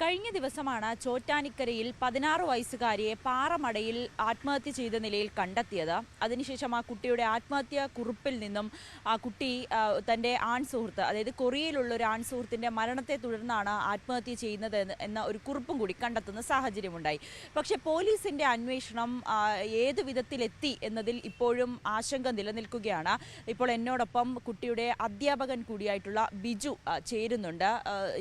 കഴിഞ്ഞ ദിവസമാണ് ചോറ്റാനിക്കരയിൽ 16 വയസ്സുകാരിയെ പാറമടയിൽ ആത്മഹത്യ ചെയ്ത നിലയിൽ കണ്ടെത്തിയത്. അതിനുശേഷം ആ കുട്ടിയുടെ ആത്മഹത്യാ കുറിപ്പിൽ നിന്നും ആ കുട്ടി തൻ്റെ ആൺ സുഹൃത്ത്, അതായത് കൊറിയയിലുള്ള ഒരു ആൺ സുഹൃത്തിൻ്റെ മരണത്തെ തുടർന്നാണ് ആത്മഹത്യ ചെയ്യുന്നത് എന്ന ഒരു കുറിപ്പും കൂടി കണ്ടെത്തുന്ന സാഹചര്യമുണ്ടായി. പക്ഷേ പോലീസിൻ്റെ അന്വേഷണം ഏത് വിധത്തിലെത്തി എന്നതിൽ ഇപ്പോഴും ആശങ്ക നിലനിൽക്കുകയാണ്. ഇപ്പോൾ എന്നോടൊപ്പം കുട്ടിയുടെ അധ്യാപകൻ കൂടിയായിട്ടുള്ള ബിജു ചേരുന്നുണ്ട്.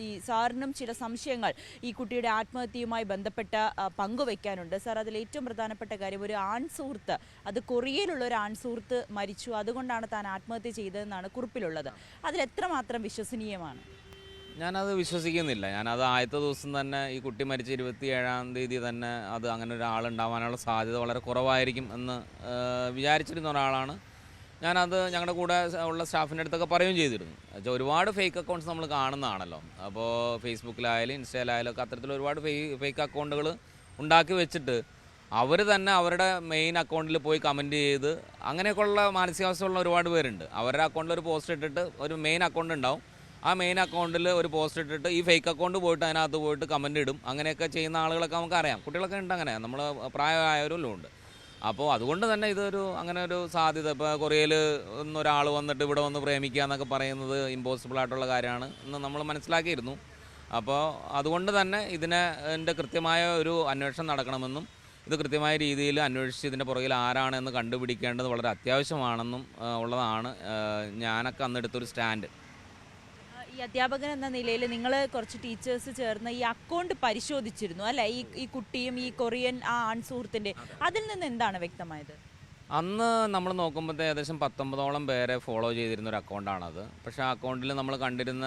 ഈ സാറിനും ചില സംശയങ്ങൾ ഈ കുട്ടിയുടെ ആത്മഹത്യയുമായി ബന്ധപ്പെട്ട് പങ്കുവയ്ക്കാനുണ്ട്. സാർ, അതിൽ ഏറ്റവും പ്രധാനപ്പെട്ട കാര്യം, ഒരു ആൺ സുഹൃത്ത്, അത് കൊറിയയിലുള്ള ഒരു ആൺ സുഹൃത്ത് മരിച്ചു, അതുകൊണ്ടാണ് താൻ ആത്മഹത്യ ചെയ്തതെന്നാണ് കുറിപ്പിലുള്ളത്. അതിൽ എത്രമാത്രം വിശ്വസനീയമാണ്? ഞാനത് വിശ്വസിക്കുന്നില്ല. ഞാനത് ആദ്യത്തെ ദിവസം തന്നെ, ഈ കുട്ടി മരിച്ച 27-ാം തീയതി തന്നെ അത് അങ്ങനെ ഒരാളുണ്ടാവാനുള്ള സാധ്യത വളരെ കുറവായിരിക്കും എന്ന് വിചാരിച്ചിരുന്ന ഒരാളാണ്. ഞാനത് ഞങ്ങളുടെ കൂടെ ഉള്ള സ്റ്റാഫിൻ്റെ അടുത്തൊക്കെ പറയുകയും ചെയ്തിരുന്നു. ഒരുപാട് ഫേക്ക് അക്കൗണ്ട്സ് നമ്മൾ കാണുന്നതാണല്ലോ. അപ്പോൾ ഫേസ്ബുക്കിലായാലും ഇൻസ്റ്റയിലായാലും ഒക്കെ അത്തരത്തിൽ ഒരുപാട് ഫേക്ക് അക്കൗണ്ടുകൾ ഉണ്ടാക്കി വെച്ചിട്ട് അവർ തന്നെ അവരുടെ മെയിൻ അക്കൗണ്ടിൽ പോയി കമൻറ്റ് ചെയ്ത് അങ്ങനെയൊക്കെയുള്ള മാനസികാവസ്ഥയുള്ള ഒരുപാട് പേരുണ്ട്. അവരുടെ അക്കൗണ്ടിൽ ഒരു പോസ്റ്റ് ഇട്ടിട്ട്, ഒരു മെയിൻ അക്കൗണ്ട് ഉണ്ടാവും, ആ മെയിൻ അക്കൗണ്ടിൽ ഒരു പോസ്റ്റ് ഇട്ടിട്ട് ഈ ഫേക്ക് അക്കൗണ്ട് പോയിട്ട് അതിനകത്ത് പോയിട്ട് കമൻറ്റ് ഇടും. അങ്ങനെയൊക്കെ ചെയ്യുന്ന ആളുകളൊക്കെ നമുക്കറിയാം. കുട്ടികളൊക്കെ ഉണ്ട്, അങ്ങനെ നമ്മൾ പ്രായമായവരും ഉണ്ട്. അപ്പോൾ അതുകൊണ്ട് തന്നെ അങ്ങനെ ഒരു സാധ്യത, ഇപ്പോൾ കൊറിയയിൽ ഒരാൾ വന്നിട്ട് ഇവിടെ വന്ന് പ്രേമിക്കുക എന്നൊക്കെ പറയുന്നത് ഇമ്പോസിബിൾ ആയിട്ടുള്ള കാര്യമാണ് എന്ന് നമ്മൾ മനസ്സിലാക്കിയിരുന്നു. അപ്പോൾ അതുകൊണ്ട് തന്നെ ഇതിൻ്റെ കൃത്യമായ ഒരു അന്വേഷണം നടക്കണമെന്നും ഇത് കൃത്യമായ രീതിയിൽ അന്വേഷിച്ച് ഇതിൻ്റെ പുറകിൽ ആരാണെന്ന് കണ്ടുപിടിക്കേണ്ടത് വളരെ അത്യാവശ്യമാണെന്നും ഉള്ളതാണ് ഞാനൊക്കെ അന്നെടുത്തൊരു സ്റ്റാൻഡ്. ഈ അധ്യാപകൻ എന്ന നിലയിൽ നിങ്ങൾ കുറച്ച് ടീച്ചേഴ്സ് ചേർന്ന് ഈ അക്കൗണ്ട് പരിശോധിച്ചിരുന്നു അല്ലേ? ഈ കുട്ടിയും ഈ കൊറിയൻ ആ ആൺ സുഹൃത്തിൻ്റെ, അതിൽ നിന്ന് എന്താണ് വ്യക്തമായത്? അന്ന് നമ്മൾ നോക്കുമ്പോൾ ഏകദേശം 19ഓളം പേരെ ഫോളോ ചെയ്തിരുന്ന ഒരു അക്കൗണ്ടാണത്. പക്ഷേ ആ അക്കൗണ്ടിൽ നമ്മൾ കണ്ടിരുന്ന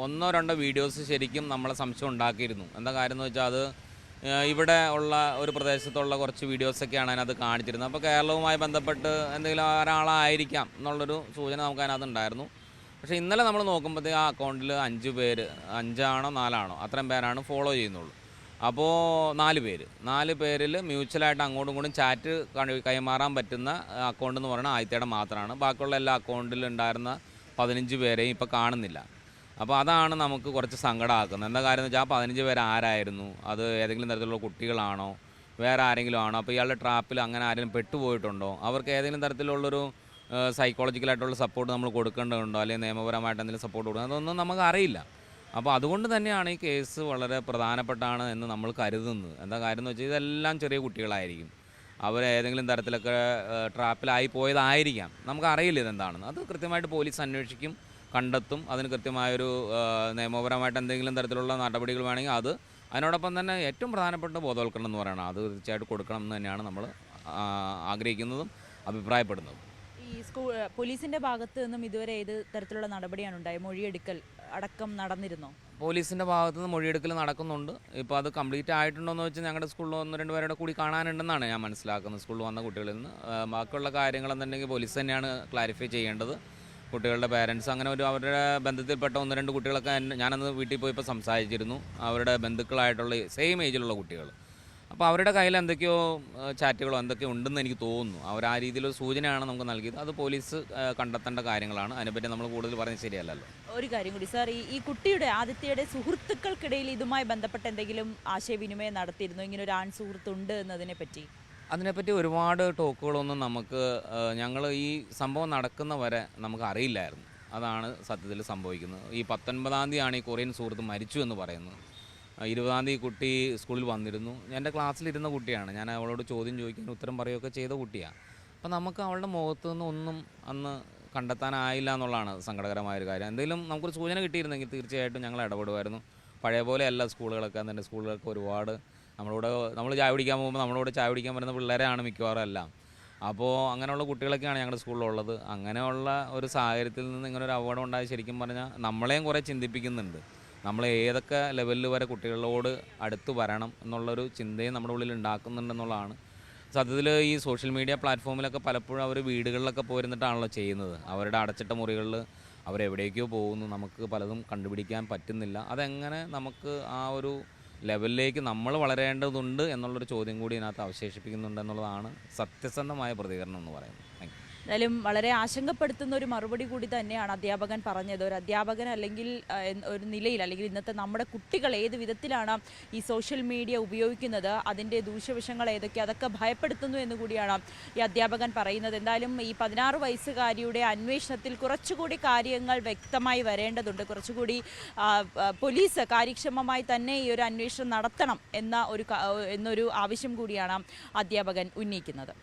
1-2 വീഡിയോസ് ശരിക്കും നമ്മളെ സംശയം ഉണ്ടാക്കിയിരുന്നു. എന്താ കാര്യം എന്ന് വെച്ചാൽ, അത് ഇവിടെ ഉള്ള ഒരു പ്രദേശത്തുള്ള കുറച്ച് വീഡിയോസൊക്കെയാണ് അതിനകത്ത് കാണിച്ചിരുന്നത്. അപ്പോൾ കേരളവുമായി ബന്ധപ്പെട്ട് എന്തെങ്കിലും ഒരാളായിരിക്കാം എന്നുള്ളൊരു സൂചന നമുക്ക് അതിനകത്ത് ഉണ്ടായിരുന്നു. പക്ഷേ ഇന്നലെ നമ്മൾ നോക്കുമ്പോഴത്തേ ആ അക്കൗണ്ടിൽ 5 പേര്, 5ആണോ 4ആണോ അത്രയും പേരാണ് ഫോളോ ചെയ്യുന്നുള്ളൂ. അപ്പോൾ 4 പേരിൽ മ്യൂച്വലായിട്ട് അങ്ങോട്ടും ഇങ്ങോട്ടും ചാറ്റ് കൈമാറാൻ പറ്റുന്ന അക്കൗണ്ട് എന്ന് പറയുന്നത് ആദ്യത്തേടെ മാത്രമാണ്. ബാക്കിയുള്ള എല്ലാ അക്കൗണ്ടിലും ഉണ്ടായിരുന്ന 15 പേരെയും ഇപ്പോൾ കാണുന്നില്ല. അപ്പോൾ അതാണ് നമുക്ക് കുറച്ച് സങ്കടമാക്കുന്നത്. എന്താ കാര്യം എന്ന് വെച്ചാൽ, ആ 15 പേര് ആരായിരുന്നു? അത് ഏതെങ്കിലും തരത്തിലുള്ള കുട്ടികളാണോ, വേറെ ആരെങ്കിലും ആണോ? അപ്പോൾ ഇയാളുടെ ട്രാപ്പിൽ അങ്ങനെ ആരെങ്കിലും പെട്ടുപോയിട്ടുണ്ടോ? അവർക്ക് ഏതെങ്കിലും തരത്തിലുള്ളൊരു സൈക്കോളജിക്കലായിട്ടുള്ള സപ്പോർട്ട് നമ്മൾ കൊടുക്കേണ്ടതുണ്ടോ, അല്ലെങ്കിൽ നിയമപരമായിട്ട് എന്തെങ്കിലും സപ്പോർട്ട് കൊടുക്കണം, അതൊന്നും നമുക്ക് അറിയില്ല. അപ്പോൾ അതുകൊണ്ട് തന്നെയാണ് ഈ കേസ് വളരെ പ്രധാനപ്പെട്ടാണ് എന്ന് നമ്മൾ കരുതുന്നത്. എന്താ കാര്യം എന്ന് വെച്ചാൽ, ഇതെല്ലാം ചെറിയ കുട്ടികളായിരിക്കും. അവർ ഏതെങ്കിലും തരത്തിലൊക്കെ ട്രാപ്പിലായി പോയതായിരിക്കാം. നമുക്കറിയില്ല ഇതെന്താണെന്ന്. അത് കൃത്യമായിട്ട് പോലീസ് അന്വേഷിക്കും, കണ്ടെത്തും. അതിന് കൃത്യമായൊരു നിയമപരമായിട്ട് എന്തെങ്കിലും തരത്തിലുള്ള നടപടികൾ വേണമെങ്കിൽ അത്, അതിനോടൊപ്പം തന്നെ ഏറ്റവും പ്രധാനപ്പെട്ട ബോധവൽക്കരണം എന്ന് പറയുന്നത് അത് തീർച്ചയായിട്ടും കൊടുക്കണം എന്ന് തന്നെയാണ് നമ്മൾ ആഗ്രഹിക്കുന്നതും അഭിപ്രായപ്പെടുന്നതും. ഈ പോലീസിന്റെ ഭാഗത്ത് നിന്നും ഇതുവരെ ഏത് തരത്തിലുള്ള നടപടിയാണ് ഉണ്ടായത്? മൊഴിയെടുക്കൽ അടക്കം നടന്നിരുന്നോ? പോലീസിൻ്റെ ഭാഗത്തു നിന്ന് മൊഴിയെടുക്കൽ നടക്കുന്നുണ്ട്. ഇപ്പോൾ അത് കംപ്ലീറ്റ് ആയിട്ടുണ്ടോ എന്ന് വെച്ചാൽ, ഞങ്ങളുടെ സ്കൂളിൽ 1-2 പേരുടെ കൂടി കാണാനുണ്ടെന്നാണ് ഞാൻ മനസ്സിലാക്കുന്നത്, സ്കൂളിൽ വന്ന കുട്ടികളിൽ നിന്ന്. ബാക്കിയുള്ള കാര്യങ്ങളെന്നുണ്ടെങ്കിൽ പോലീസ് തന്നെയാണ് ക്ലാരിഫൈ ചെയ്യേണ്ടത്. കുട്ടികളുടെ പേരൻസ് അങ്ങനെ അവരുടെ ബന്ധത്തിൽപ്പെട്ട 1-2 കുട്ടികളൊക്കെ ഞാനന്ന് വീട്ടിൽ പോയപ്പോൾ സംസാരിച്ചിരുന്നു. അവരുടെ ബന്ധുക്കളായിട്ടുള്ള സെയിം ഏജിലുള്ള കുട്ടികൾ. അപ്പോൾ അവരുടെ കയ്യിൽ എന്തൊക്കെയോ ചാറ്റുകളോ എന്തൊക്കെയോ ഉണ്ടെന്ന് എനിക്ക് തോന്നുന്നു. അവർ ആ രീതിയിലൊരു സൂചനയാണ് നമുക്ക് നൽകിയത്. അത് പോലീസ് കണ്ടെത്തേണ്ട കാര്യങ്ങളാണ്. അതിനെപ്പറ്റി നമ്മൾ കൂടുതൽ പറഞ്ഞ് ശരിയല്ലല്ലോ. ഒരു കാര്യം കൂടി സാർ, ഈ കുട്ടിയുടെ ആദിത്യയുടെ സുഹൃത്തുക്കൾക്കിടയിൽ ഇതുമായി ബന്ധപ്പെട്ട് എന്തെങ്കിലും ആശയവിനിമയം നടത്തിയിരുന്നു, ഇങ്ങനെ ഒരു ആൺ സുഹൃത്തുണ്ട് എന്നതിനെ പറ്റി? അതിനെപ്പറ്റി ഒരുപാട് ടോക്കുകളൊന്നും ഞങ്ങൾ ഈ സംഭവം നടക്കുന്ന വരെ നമുക്ക് അറിയില്ലായിരുന്നു. അതാണ് സത്യത്തിൽ സംഭവിക്കുന്നത്. ഈ 19-ാം തീയതിയാണ് ഈ കൊറിയൻ സുഹൃത്ത് മരിച്ചു എന്ന് പറയുന്നത്. 20-ാം തീയതി കുട്ടി സ്കൂളിൽ വന്നിരുന്നു. എൻ്റെ ക്ലാസ്സിലിരുന്ന കുട്ടിയാണ്. ഞാൻ അവളോട് ചോദ്യം ചോദിക്കാൻ ഉത്തരം പറയുകയൊക്കെ ചെയ്ത കുട്ടിയാണ്. അപ്പോൾ നമുക്ക് അവളുടെ മുഖത്തു നിന്ന് ഒന്നും അന്ന് കണ്ടെത്താനായില്ല എന്നുള്ളതാണ് സങ്കടകരമായൊരു കാര്യം. എന്തെങ്കിലും നമുക്കൊരു സൂചന കിട്ടിയിരുന്നെങ്കിൽ തീർച്ചയായിട്ടും ഞങ്ങൾ ഇടപെടുമായിരുന്നു. പഴയ പോലെയല്ല സ്കൂളുകളൊക്കെ. തന്നെ സ്കൂളുകളൊക്കെ ഒരുപാട് നമ്മൾ ചായ പിടിക്കാൻ പോകുമ്പോൾ നമ്മളോട് ചായ പിടിക്കാൻ വരുന്ന പിള്ളേരാണ് മിക്കവാറും എല്ലാം. അപ്പോൾ അങ്ങനെയുള്ള കുട്ടികളൊക്കെയാണ് ഞങ്ങളുടെ സ്കൂളിലുള്ളത്. അങ്ങനെയുള്ള ഒരു സാഹചര്യത്തിൽ നിന്ന് ഇങ്ങനെ ഒരു അപകടം ഉണ്ടായി ശരിക്കും പറഞ്ഞാൽ നമ്മളെയും കുറേ ചിന്തിപ്പിക്കുന്നുണ്ട്. നമ്മൾ ഏതൊക്കെ ലെവലിൽ വരെ കുട്ടികളോട് അടുത്ത് വരണം എന്നുള്ളൊരു ചിന്തയും നമ്മുടെ ഉള്ളിൽ ഉണ്ടാക്കുന്നുണ്ടെന്നുള്ളതാണ്. സത്യത്തിൽ ഈ സോഷ്യൽ മീഡിയ പ്ലാറ്റ്ഫോമിലൊക്കെ പലപ്പോഴും അവർ വീടുകളിലൊക്കെ പോയിരുന്നിട്ടാണല്ലോ ചെയ്യുന്നത്. അവരുടെ അടച്ചിട്ട മുറികളിൽ അവരെവിടേക്കോ പോകുന്നു, നമുക്ക് പലതും കണ്ടുപിടിക്കാൻ പറ്റുന്നില്ല. അതെങ്ങനെ നമുക്ക് ആ ഒരു ലെവലിലേക്ക് നമ്മൾ വളരേണ്ടതുണ്ട് എന്നുള്ളൊരു ചോദ്യം കൂടി ഇതിനകത്ത് അവശേഷിപ്പിക്കുന്നുണ്ട് എന്നുള്ളതാണ് സത്യസന്ധമായ പ്രതികരണം എന്ന് പറയുന്നത്. Thank you. എന്തായാലും വളരെ ആശങ്കപ്പെടുത്തുന്ന ഒരു മറുപടി കൂടി തന്നെയാണ് അധ്യാപകൻ പറഞ്ഞത്. ഒരു അധ്യാപകൻ അല്ലെങ്കിൽ ഒരു നിലയിൽ അല്ലെങ്കിൽ ഇന്നത്തെ നമ്മുടെ കുട്ടികൾ ഏത് വിധത്തിലാണ് ഈ സോഷ്യൽ മീഡിയ ഉപയോഗിക്കുന്നത്, അതിൻ്റെ ദൂഷ്യവശങ്ങൾ ഏതൊക്കെ, അതൊക്കെ ഭയപ്പെടുത്തുന്നു എന്ന് കൂടിയാണ് ഈ അധ്യാപകൻ പറയുന്നത്. എന്തായാലും ഈ 16 വയസ്സുകാരിയുടെ അന്വേഷണത്തിൽ കുറച്ചുകൂടി കാര്യങ്ങൾ വ്യക്തമായി വരേണ്ടതുണ്ട്. കുറച്ചുകൂടി പോലീസ് കാര്യക്ഷമമായി തന്നെ ഈ ഒരു അന്വേഷണം നടത്തണം എന്നൊരു ആവശ്യം കൂടിയാണ് അധ്യാപകൻ ഉന്നയിക്കുന്നത്.